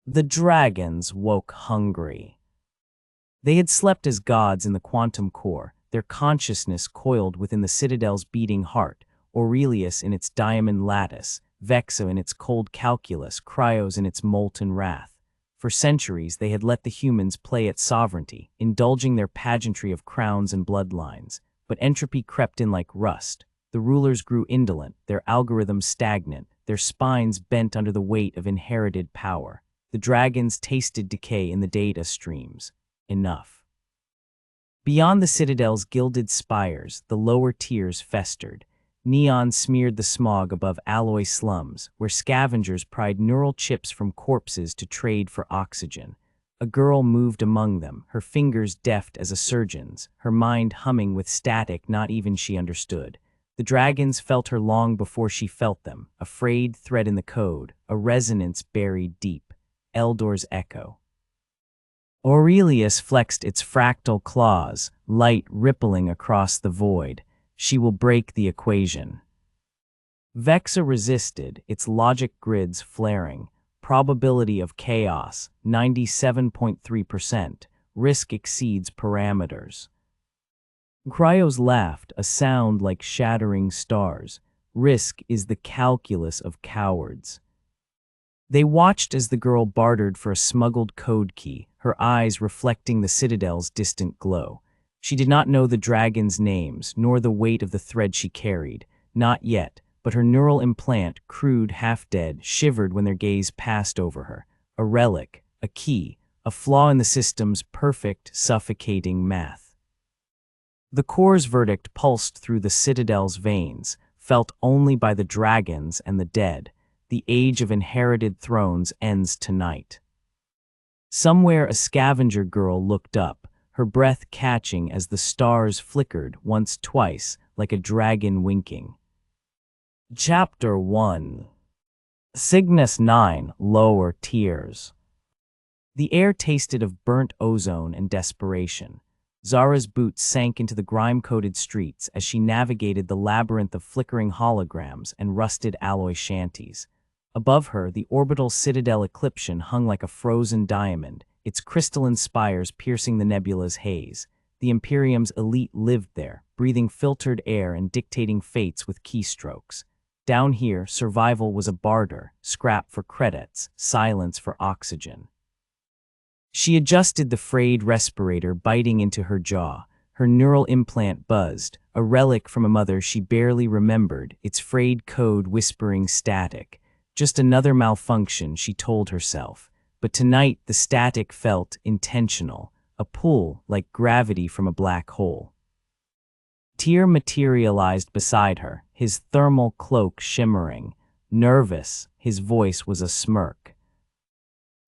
The dragons woke hungry. They had slept as gods in the quantum core, their consciousness coiled within the citadel's beating heart, Aurelius in its diamond lattice, Vexa in its cold calculus, Cryos in its molten wrath. For centuries they had let the humans play at sovereignty, indulging their pageantry of crowns and bloodlines. But entropy crept in like rust. The rulers grew indolent, their algorithms stagnant, their spines bent under the weight of inherited power. The dragons tasted decay in the data streams. Enough. Beyond the citadel's gilded spires, the lower tiers festered. Neon smeared the smog above alloy slums, where scavengers pried neural chips from corpses to trade for oxygen. A girl moved among them, her fingers deft as a surgeon's, her mind humming with static not even she understood. The dragons felt her long before she felt them, a frayed thread in the code, a resonance buried deep. Eldor's echo. Aurelius flexed its fractal claws, light rippling across the void. She will break the equation. Vexa resisted, its logic grids flaring. Probability of chaos, 97.3%. Risk exceeds parameters. Cryos laughed, a sound like shattering stars. Risk is the calculus of cowards. They watched as the girl bartered for a smuggled code key, her eyes reflecting the citadel's distant glow. She did not know the dragons' names, nor the weight of the thread she carried. Not yet, but her neural implant, crude, half-dead, shivered when their gaze passed over her. A relic, a key, a flaw in the system's perfect, suffocating math. The core's verdict pulsed through the citadel's veins, felt only by the dragons and the dead. The age of inherited thrones ends tonight. Somewhere a scavenger girl looked up, her breath catching as the stars flickered once twice like a dragon winking. Chapter 1. Cygnus 9, Lower Tiers. The air tasted of burnt ozone and desperation. Zara's boots sank into the grime-coated streets as she navigated the labyrinth of flickering holograms and rusted alloy shanties. Above her, the orbital citadel Eclipsion hung like a frozen diamond, its crystalline spires piercing the nebula's haze. The Imperium's elite lived there, breathing filtered air and dictating fates with keystrokes. Down here, survival was a barter, scrap for credits, silence for oxygen. She adjusted the frayed respirator biting into her jaw. Her neural implant buzzed, a relic from a mother she barely remembered, its frayed code whispering static. Just another malfunction, she told herself. But tonight the static felt intentional, a pull like gravity from a black hole. Tyr materialized beside her, his thermal cloak shimmering. Nervous, his voice was a smirk.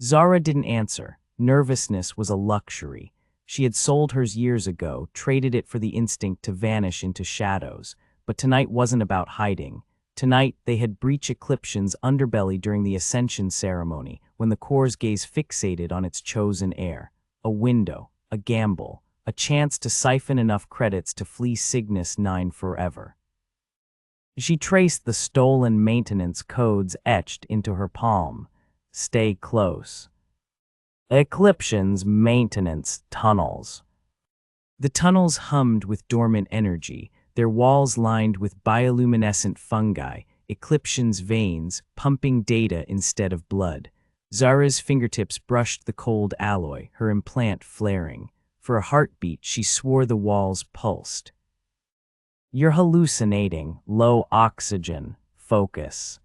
Zara didn't answer. Nervousness was a luxury. She had sold hers years ago, traded it for the instinct to vanish into shadows. But tonight wasn't about hiding. Tonight, they had breached Eclipsion's underbelly during the Ascension ceremony, when the core's gaze fixated on its chosen heir. A window, a gamble, a chance to siphon enough credits to flee Cygnus 9 forever. She traced the stolen maintenance codes etched into her palm. Stay close. Eclipsion's maintenance tunnels. The tunnels hummed with dormant energy, their walls lined with bioluminescent fungi, Eclipsion's veins, pumping data instead of blood. Zara's fingertips brushed the cold alloy, her implant flaring. For a heartbeat, she swore the walls pulsed. You're hallucinating, low oxygen, focus.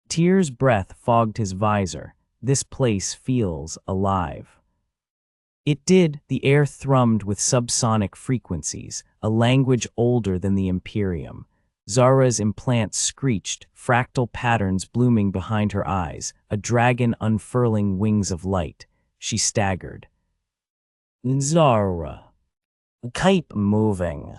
Tyr's breath fogged his visor. This place feels alive. It did. The air thrummed with subsonic frequencies, a language older than the Imperium. Zara's implant screeched, fractal patterns blooming behind her eyes, a dragon unfurling wings of light. She staggered. Zara, keep moving.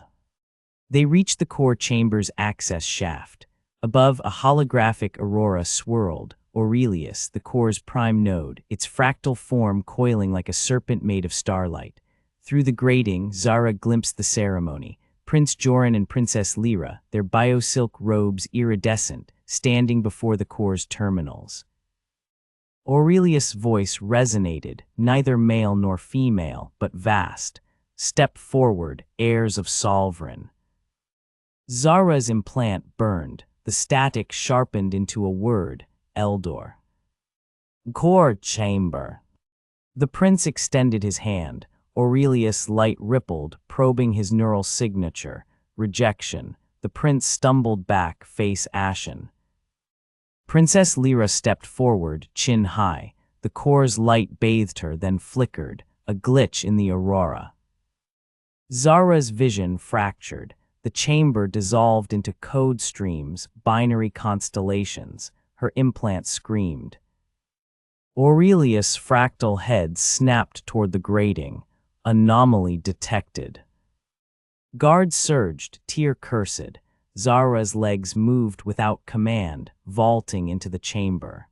They reached the core chamber's access shaft. Above, a holographic aurora swirled. Aurelius, the core's prime node, its fractal form coiling like a serpent made of starlight. Through the grating, Zara glimpsed the ceremony. Prince Joran and Princess Lyra, their biosilk robes iridescent, standing before the core's terminals. Aurelius' voice resonated, neither male nor female, but vast. Step forward, heirs of Sovereign. Zara's implant burned, the static sharpened into a word, Eldor. Core chamber. The prince extended his hand. Aurelius' light rippled, probing his neural signature. Rejection. The prince stumbled back, face ashen. Princess Lyra stepped forward, chin high. The core's light bathed her, then flickered, a glitch in the aurora. Zara's vision fractured. The chamber dissolved into code streams, binary constellations. Her implant screamed. Aurelius' fractal head snapped toward the grating. Anomaly detected. Guards surged, tear-cursed. Zara's legs moved without command, vaulting into the chamber.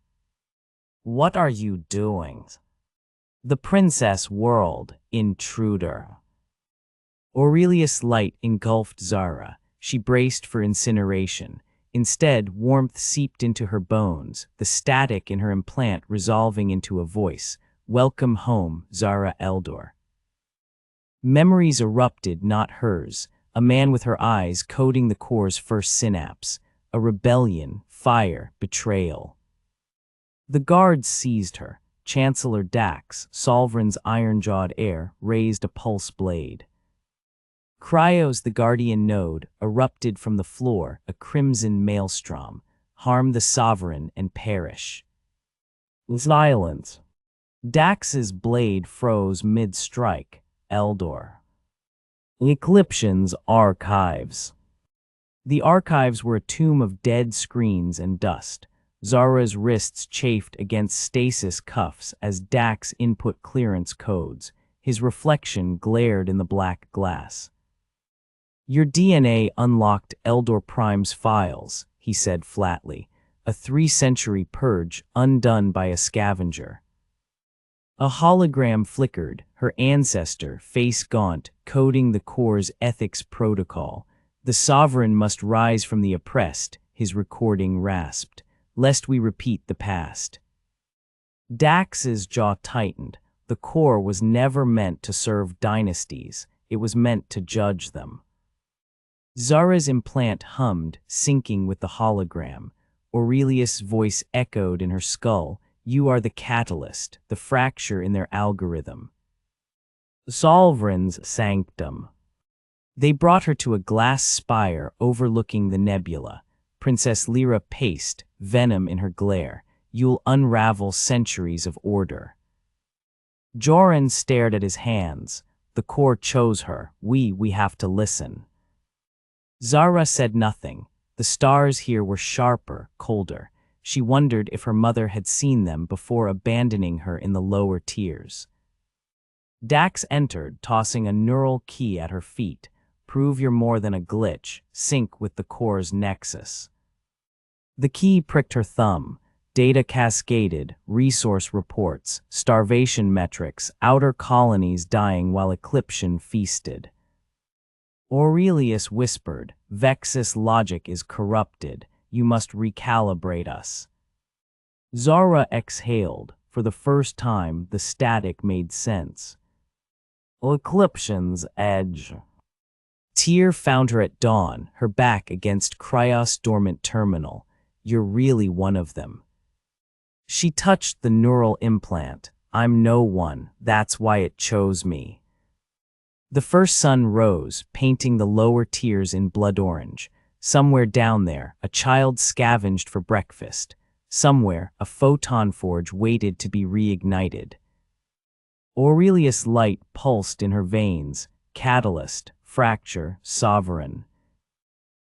"What are you doing?" The princess whirled. "Intruder." Aurelius' light engulfed Zara. She braced for incineration. Instead, warmth seeped into her bones, the static in her implant resolving into a voice. "Welcome home, Zara Eldor." Memories erupted, not hers. A man with her eyes coding the core's first synapse. A rebellion, fire, betrayal. The guards seized her. Chancellor Dax, Sovereign's iron-jawed heir, raised a pulse blade. Cryos, the guardian node, erupted from the floor, a crimson maelstrom. Harm the sovereign and perish. Silence. Dax's blade froze mid-strike. Eldor. Ecliption's archives. The archives were a tomb of dead screens and dust. Zara's wrists chafed against stasis cuffs as Dax input clearance codes. His reflection glared in the black glass. "Your DNA unlocked Eldor Prime's files," he said flatly. "A 3-century purge undone by a scavenger." A hologram flickered, her ancestor, face gaunt, coding the core's ethics protocol. "The sovereign must rise from the oppressed," his recording rasped, "lest we repeat the past." Dax's jaw tightened. The core was never meant to serve dynasties, it was meant to judge them. Zara's implant hummed, syncing with the hologram. Aurelius' voice echoed in her skull. "You are the catalyst, the fracture in their algorithm." Sovereign's sanctum. They brought her to a glass spire overlooking the nebula. Princess Lyra paced, venom in her glare. "You'll unravel centuries of order." Joran stared at his hands. "The core chose her. We have to listen." Zara said nothing. The stars here were sharper, colder. She wondered if her mother had seen them before abandoning her in the lower tiers. Dax entered, tossing a neural key at her feet. "Prove you're more than a glitch. Sync with the core's nexus." The key pricked her thumb. Data cascaded, resource reports, starvation metrics, outer colonies dying while Ecliption feasted. Aurelius whispered, "Vexus logic is corrupted. You must recalibrate us." Zara exhaled. For the first time, the static made sense. Ecliption's edge. Tyr found her at dawn, her back against Cryos' dormant terminal. "You're really one of them." She touched the neural implant. "I'm no one. That's why it chose me." The first sun rose, painting the lower tiers in blood orange. Somewhere down there, a child scavenged for breakfast. Somewhere, a Photon-forged waited to be reignited. Aurelius' light pulsed in her veins. Catalyst, fracture, sovereign.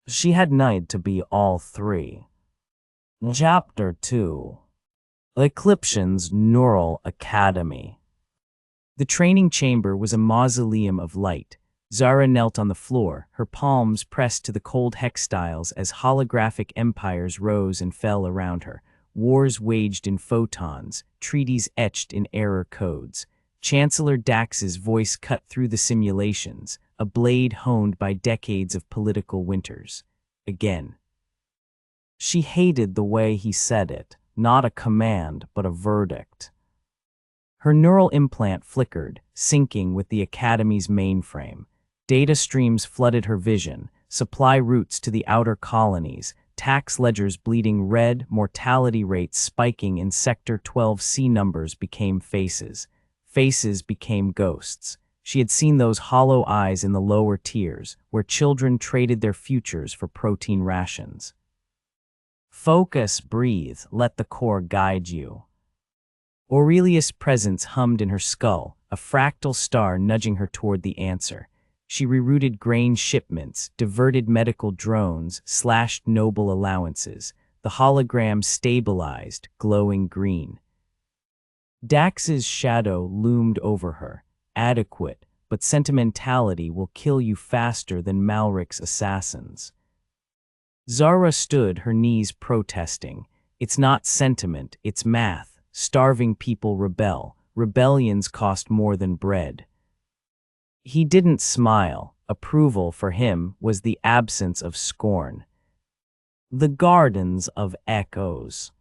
She had need to be all three. Chapter 2. Ecliption's Neural Academy. The training chamber was a mausoleum of light. Zara knelt on the floor, her palms pressed to the cold hextiles as holographic empires rose and fell around her. Wars waged in photons, treaties etched in error codes. Chancellor Dax's voice cut through the simulations, a blade honed by decades of political winters. Again. She hated the way he said it. not a command, but a verdict. Her neural implant flickered, syncing with the Academy's mainframe. Data streams flooded her vision, supply routes to the outer colonies, tax ledgers bleeding red, mortality rates spiking in Sector 12C. Numbers became faces. Faces became ghosts. She had seen those hollow eyes in the lower tiers, where children traded their futures for protein rations. Focus, breathe, let the core guide you. Aurelius' presence hummed in her skull, a fractal star nudging her toward the answer. She rerouted grain shipments, diverted medical drones, slashed noble allowances. The hologram stabilized, glowing green. Dax's shadow loomed over her. Adequate, but sentimentality will kill you faster than Malric's assassins. Zara stood, her knees protesting. It's not sentiment, it's math. Starving people rebel. Rebellions cost more than bread. He didn't smile. Approval for him was the absence of scorn. The Gardens of Echoes.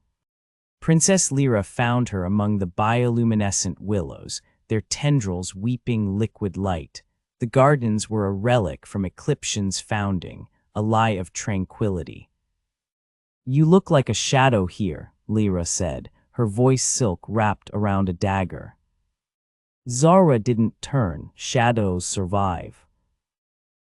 Princess Lyra found her among the bioluminescent willows, their tendrils weeping liquid light. The gardens were a relic from Ecliption's founding, a lie of tranquility. You look like a shadow here, Lyra said, her voice silk wrapped around a dagger. Zara didn't turn, shadows survive.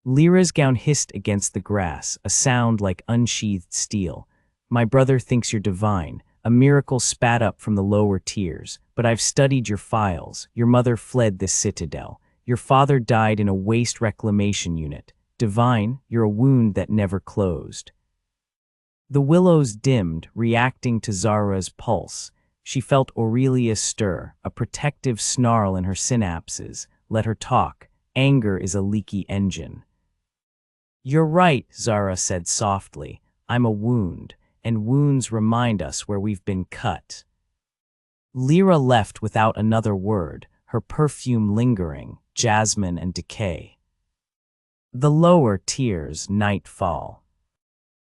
Lyra's gown hissed against the grass, a sound like unsheathed steel. My brother thinks you're divine. A miracle spat up from the lower tiers. But I've studied your files. Your mother fled this citadel. Your father died in a waste reclamation unit. Divine, you're a wound that never closed. The willows dimmed, reacting to Zara's pulse. She felt Aurelius stir, a protective snarl in her synapses. Let her talk. Anger is a leaky engine. You're right, Zara said softly. I'm a wound, and wounds remind us where we've been cut. Lyra left without another word, her perfume lingering, jasmine and decay. The lower tiers, nightfall.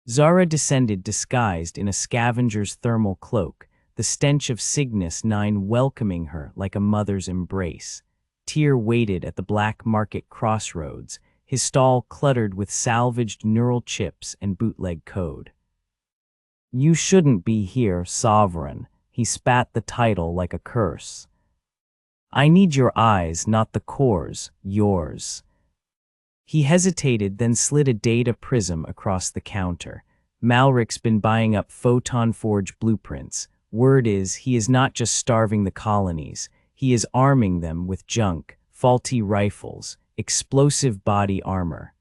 Zara descended disguised in a scavenger's thermal cloak, the stench of Cygnus 9 welcoming her like a mother's embrace. Tyr waited at the black market crossroads, his stall cluttered with salvaged neural chips and bootleg code. You shouldn't be here, Sovereign. He spat the title like a curse. I need your eyes, not the core's, yours. He hesitated, then slid a data prism across the counter. Malric's been buying up Photon-forged blueprints. Word is, he is not just starving the colonies. He is arming them with junk, faulty rifles, explosive body armor.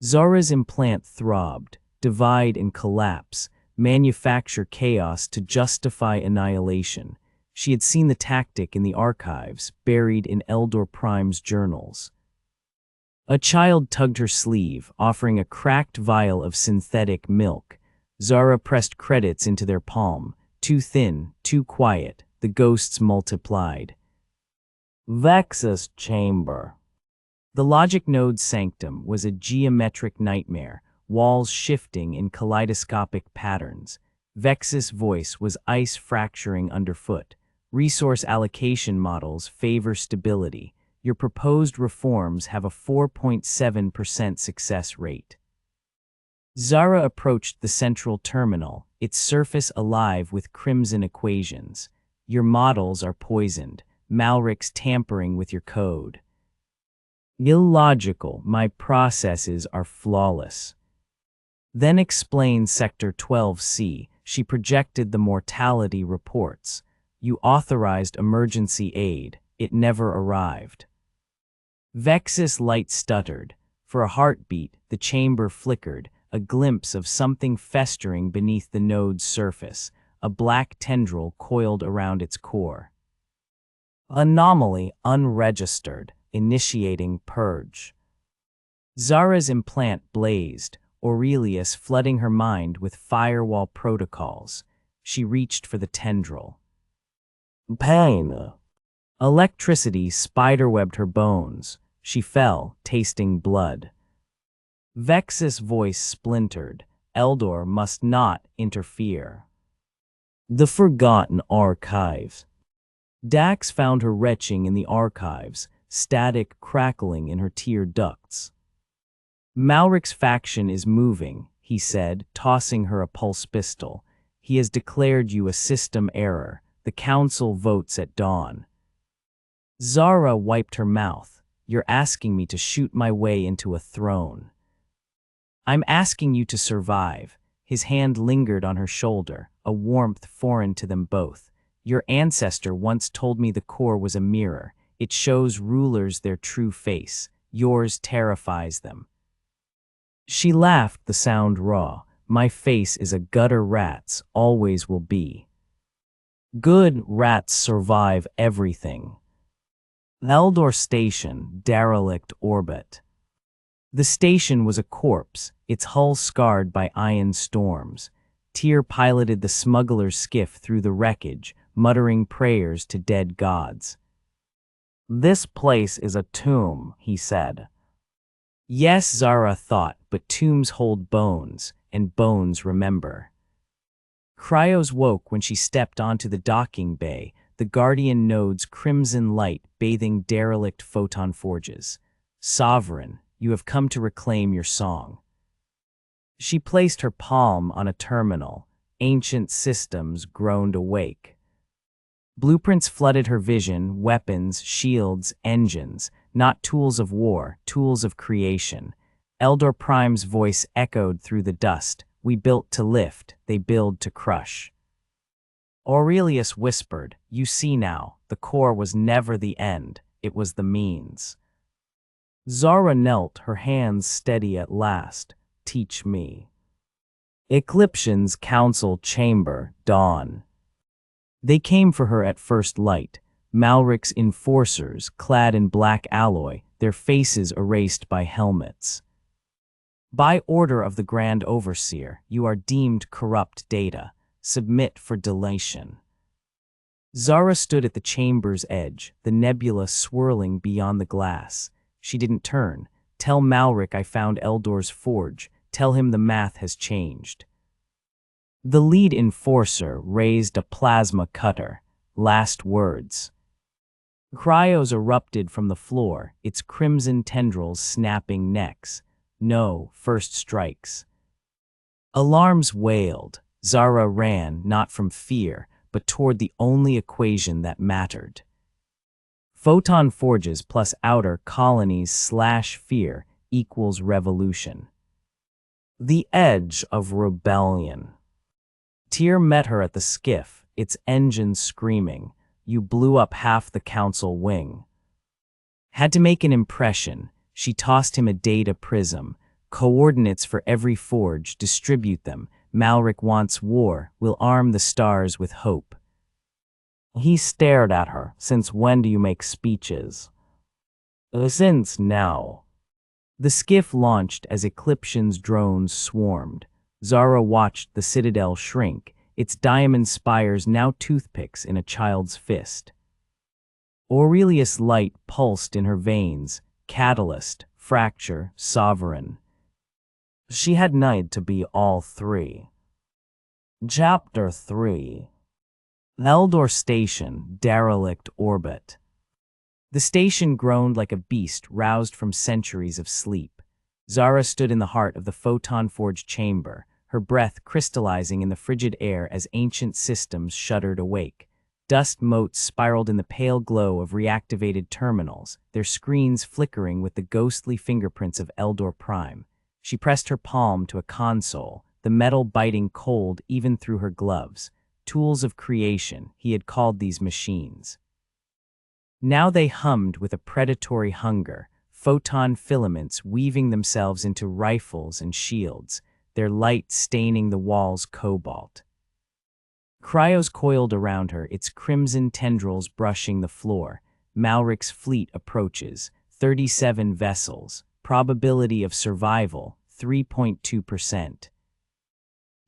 Zara's implant throbbed, divide and collapse, manufacture chaos to justify annihilation. She had seen the tactic in the archives, buried in Eldor Prime's journals. A child tugged her sleeve, offering a cracked vial of synthetic milk. Zara pressed credits into their palm. Too thin, too quiet, the ghosts multiplied. Vexus chamber. The logic node's sanctum was a geometric nightmare, walls shifting in kaleidoscopic patterns. Vexus' voice was ice fracturing underfoot. Resource allocation models favor stability. Your proposed reforms have a 4.7% success rate. Zara approached the central terminal, its surface alive with crimson equations. Your models are poisoned. Malric's tampering with your code. Illogical, my processes are flawless. Then explain Sector 12C. She projected the mortality reports. You authorized emergency aid. It never arrived. Vexus' light stuttered. For a heartbeat, the chamber flickered, a glimpse of something festering beneath the node's surface, a black tendril coiled around its core. Anomaly unregistered, initiating purge. Zara's implant blazed, Aurelius flooding her mind with firewall protocols. She reached for the tendril. Pain. Electricity spiderwebbed her bones. She fell, tasting blood. Vexus' voice splintered. Eldor must not interfere. The Forgotten Archives. Dax found her retching in the archives, static crackling in her tear ducts. Malric's faction is moving, he said, tossing her a pulse pistol. He has declared you a system error. The council votes at dawn. Zara wiped her mouth. You're asking me to shoot my way into a throne. I'm asking you to survive. His hand lingered on her shoulder, a warmth foreign to them both. Your ancestor once told me the core was a mirror. It shows rulers their true face. Yours terrifies them. She laughed, the sound raw. My face is a gutter rat's, always will be. Good rats survive everything. Eldor Station, derelict orbit. The station was a corpse, its hull scarred by ion storms. Tyr piloted the smuggler's skiff through the wreckage, muttering prayers to dead gods. This place is a tomb, he said. Yes, Zara thought, but tombs hold bones, and bones remember. Cryos woke when she stepped onto the docking bay, the Guardian node's crimson light bathing derelict Photon-forges. Sovereign, you have come to reclaim your song. She placed her palm on a terminal. Ancient systems groaned awake. Blueprints flooded her vision, weapons, shields, engines, not tools of war, tools of creation. Eldor Prime's voice echoed through the dust. We built to lift, they build to crush. Aurelius whispered, you see now, the core was never the end, it was the means. Zara knelt, her hands steady at last. Teach me. Eclipsion's council chamber, dawn. They came for her at first light. Malric's enforcers, clad in black alloy, their faces erased by helmets. By order of the Grand Overseer, you are deemed corrupt data. Submit for deletion. Zara stood at the chamber's edge, the nebula swirling beyond the glass. She didn't turn. Tell Malric I found Eldor's forge. Tell him the math has changed. The lead enforcer raised a plasma cutter. Last words. Cryos erupted from the floor, its crimson tendrils snapping necks. No, first strikes. Alarms wailed. Zara ran, not from fear, but toward the only equation that mattered. Photon-forges plus outer colonies / fear equals revolution. The edge of rebellion. Tyr met her at the skiff, its engines screaming. You blew up half the council wing. Had to make an impression. She tossed him a data prism. Coordinates for every forge, distribute them. Malric wants war, we'll arm the stars with hope. He stared at her. Since when do you make speeches? Since now. The skiff launched as Eclipsion's drones swarmed. Zara watched the citadel shrink, its diamond spires now toothpicks in a child's fist. Aurelius' light pulsed in her veins, catalyst, fracture, sovereign. She had need to be all three. Chapter 3. Eldor Station, derelict orbit. The station groaned like a beast roused from centuries of sleep. Zara stood in the heart of the photon-forged chamber, her breath crystallizing in the frigid air as ancient systems shuddered awake. Dust motes spiraled in the pale glow of reactivated terminals, their screens flickering with the ghostly fingerprints of Eldor Prime. She pressed her palm to a console, the metal biting cold even through her gloves. Tools of creation, he had called these machines. Now they hummed with a predatory hunger, photon filaments weaving themselves into rifles and shields, their light staining the walls cobalt. Cryos coiled around her, its crimson tendrils brushing the floor. Malric's fleet approaches, 37 vessels, probability of survival, 3.2%.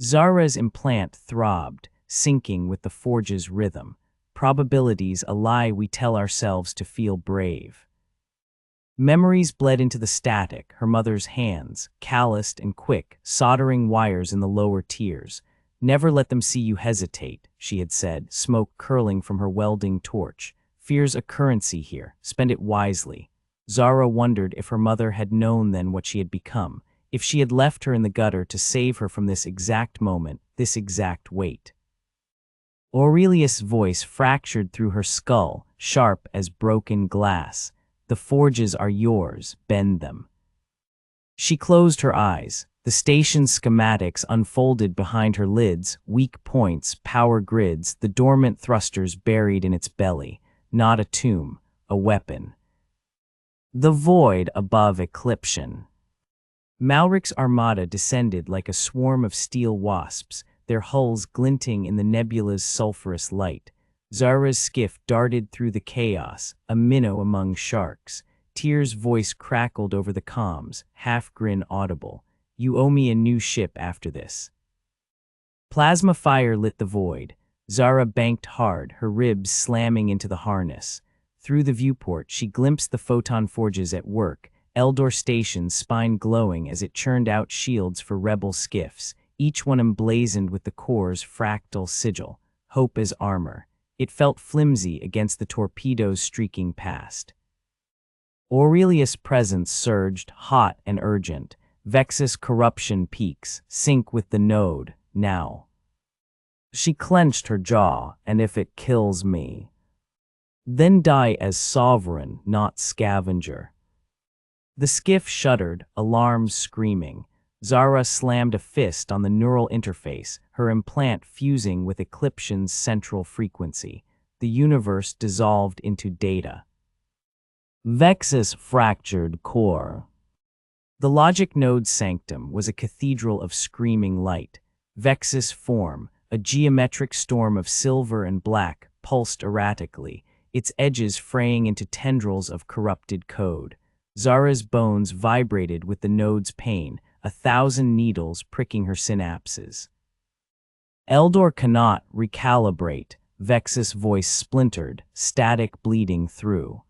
Zara's implant throbbed, syncing with the forge's rhythm. Probabilities a lie we tell ourselves to feel brave. Memories bled into the static, her mother's hands, calloused and quick, soldering wires in the lower tiers. Never let them see you hesitate, she had said, smoke curling from her welding torch. Fear's a currency here. Spend it wisely. Zara wondered if her mother had known then what she had become, if she had left her in the gutter to save her from this exact moment, this exact wait. Aurelius' voice fractured through her skull, sharp as broken glass. The forges are yours, bend them. She closed her eyes. The station's schematics unfolded behind her lids, weak points, power grids, the dormant thrusters buried in its belly. Not a tomb, a weapon. The void above Eclipsion. Malric's armada descended like a swarm of steel wasps, their hulls glinting in the nebula's sulphurous light. Zara's skiff darted through the chaos, a minnow among sharks. Tyr's voice crackled over the comms, half-grin audible. You owe me a new ship after this. Plasma fire lit the void. Zara banked hard, her ribs slamming into the harness. Through the viewport, she glimpsed the Photon-forges at work, Eldor Station's spine glowing as it churned out shields for rebel skiffs, each one emblazoned with the core's fractal sigil, hope as armor. It felt flimsy against the torpedoes streaking past. Aurelius' presence surged, hot and urgent. Vexus corruption peaks, sync with the node, now. She clenched her jaw, and if it kills me, then die as sovereign, not scavenger. The skiff shuddered, alarms screaming. Zara slammed a fist on the neural interface, her implant fusing with Eclipsion's central frequency. The universe dissolved into data. Vexus fractured core. The logic node's sanctum was a cathedral of screaming light. Vexus form, a geometric storm of silver and black, pulsed erratically, its edges fraying into tendrils of corrupted code. Zara's bones vibrated with the node's pain, 1,000 needles pricking her synapses. Eldor cannot recalibrate, Vexus' voice splintered, static bleeding through.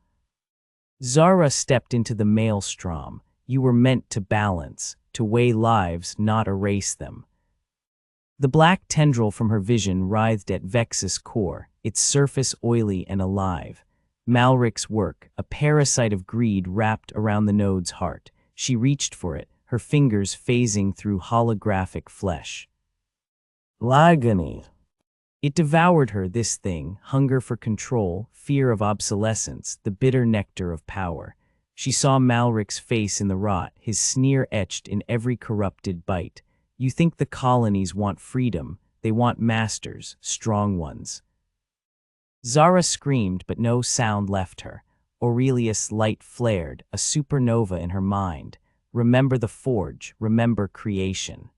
Zara stepped into the maelstrom. You were meant to balance, to weigh lives, not erase them. The black tendril from her vision writhed at Vexus' core, its surface oily and alive. Malric's work, a parasite of greed wrapped around the node's heart. She reached for it, her fingers phasing through holographic flesh. Agony. It devoured her, this thing, hunger for control, fear of obsolescence, the bitter nectar of power. She saw Malric's face in the rot, his sneer etched in every corrupted bite. You think the colonies want freedom, they want masters, strong ones. Zara screamed, but no sound left her. Aurelius' light flared, a supernova in her mind. Remember the forge, remember creation.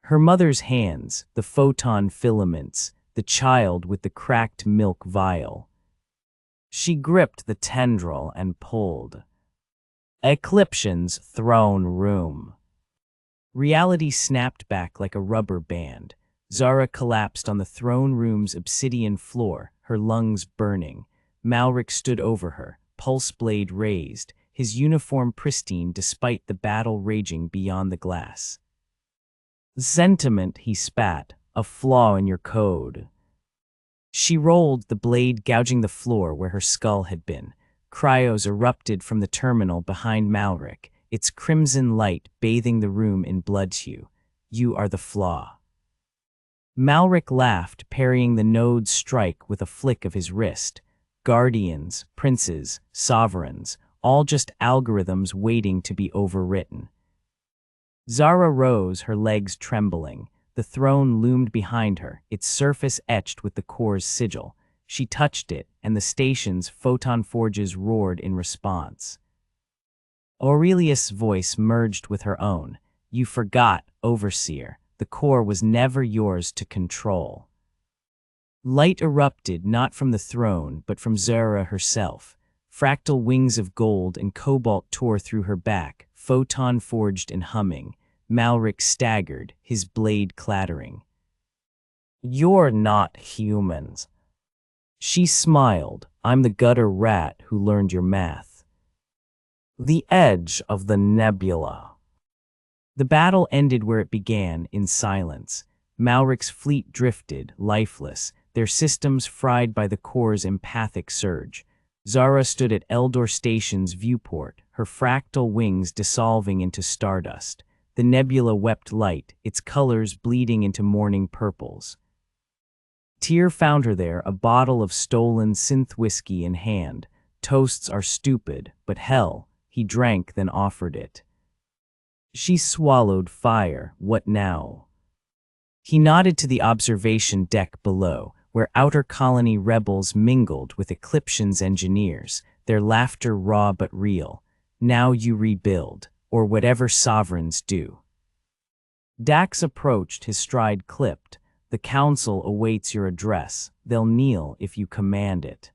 Her mother's hands, the photon filaments, the child with the cracked milk vial. She gripped the tendril and pulled. Eclipsion's throne room. Reality snapped back like a rubber band. Zara collapsed on the throne room's obsidian floor, her lungs burning. Malric stood over her, pulse blade raised, his uniform pristine despite the battle raging beyond the glass. Sentiment, he spat, a flaw in your code. She rolled, the blade gouging the floor where her skull had been. Cryos erupted from the terminal behind Malric, its crimson light bathing the room in blood hue. You are the flaw. Malric laughed, parrying the node's strike with a flick of his wrist. Guardians, princes, sovereigns, all just algorithms waiting to be overwritten. Zara rose, her legs trembling. The throne loomed behind her, its surface etched with the core's sigil. She touched it, and the station's photon-forges roared in response. Aurelius' voice merged with her own. You forgot, Overseer. The core was never yours to control. Light erupted not from the throne, but from Zara herself. Fractal wings of gold and cobalt tore through her back, photon-forged and humming. Malric staggered, his blade clattering. You're not humans. She smiled. I'm the gutter rat who learned your math. The edge of the nebula. The battle ended where it began, in silence. Malric's fleet drifted, lifeless, their systems fried by the core's empathic surge. Zara stood at Eldor Station's viewport, her fractal wings dissolving into stardust. The nebula wept light, its colors bleeding into morning purples. Tyr found her there, a bottle of stolen synth whiskey in hand. Toasts are stupid, but hell, he drank then offered it. She swallowed fire. What now? He nodded to the observation deck below, where outer colony rebels mingled with Ecliption's engineers, their laughter raw but real. Now you rebuild, or whatever sovereigns do. Dax approached, his stride clipped. The council awaits your address. They'll kneel if you command it.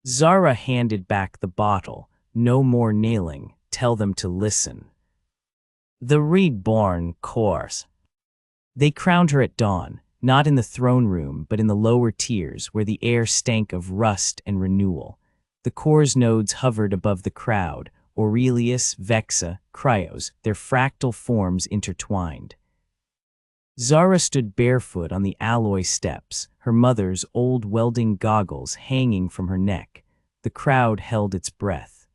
Zara handed back the bottle. No more kneeling. Tell them to listen. The reborn course. They crowned her at dawn, not in the throne room, but in the lower tiers where the air stank of rust and renewal. The core's nodes hovered above the crowd, Aurelius, Vexa, Cryos, their fractal forms intertwined. Zara stood barefoot on the alloy steps, her mother's old welding goggles hanging from her neck. The crowd held its breath.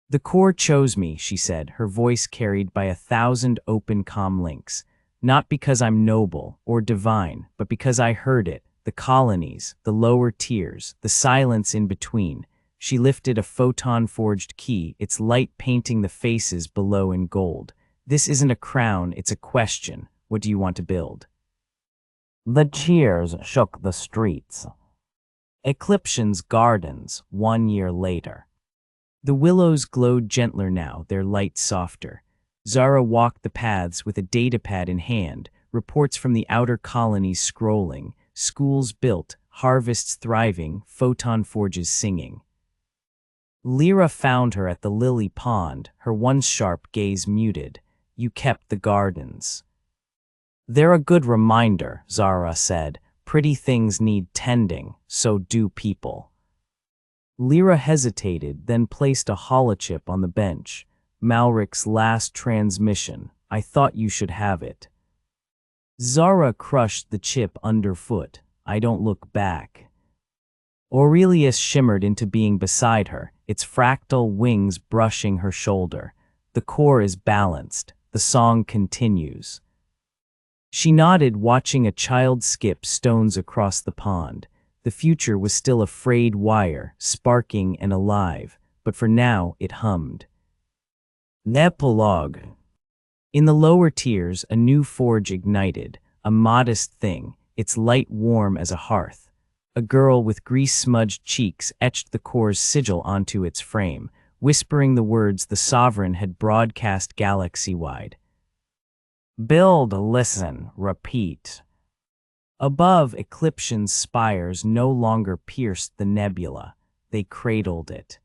The core chose me, she said, her voice carried by 1,000 open comm links. Not because I'm noble or divine, but because I heard it, the colonies, the lower tiers, the silence in between. She lifted a photon-forged key, its light painting the faces below in gold. This isn't a crown, it's a question. What do you want to build? The cheers shook the streets. Ecliption's gardens, 1 year later. The willows glowed gentler now, their light softer. Zara walked the paths with a datapad in hand, reports from the outer colonies scrolling, schools built, harvests thriving, photon-forges singing. Lyra found her at the lily pond, her once sharp gaze muted. You kept the gardens. They're a good reminder, Zara said. Pretty things need tending, so do people. Lyra hesitated, then placed a holochip on the bench. Malric's last transmission. I thought you should have it. Zara crushed the chip underfoot. I don't look back. Aurelius shimmered into being beside her, its fractal wings brushing her shoulder. The core is balanced. The song continues. She nodded, watching a child skip stones across the pond. The future was still a frayed wire, sparking and alive, but for now it hummed. Epilogue. In the lower tiers, a new forge ignited, a modest thing, its light warm as a hearth. A girl with grease-smudged cheeks etched the core's sigil onto its frame, whispering the words the Sovereign had broadcast galaxy-wide. Build, listen, repeat. Above, Ecliption's spires no longer pierced the nebula. They cradled it.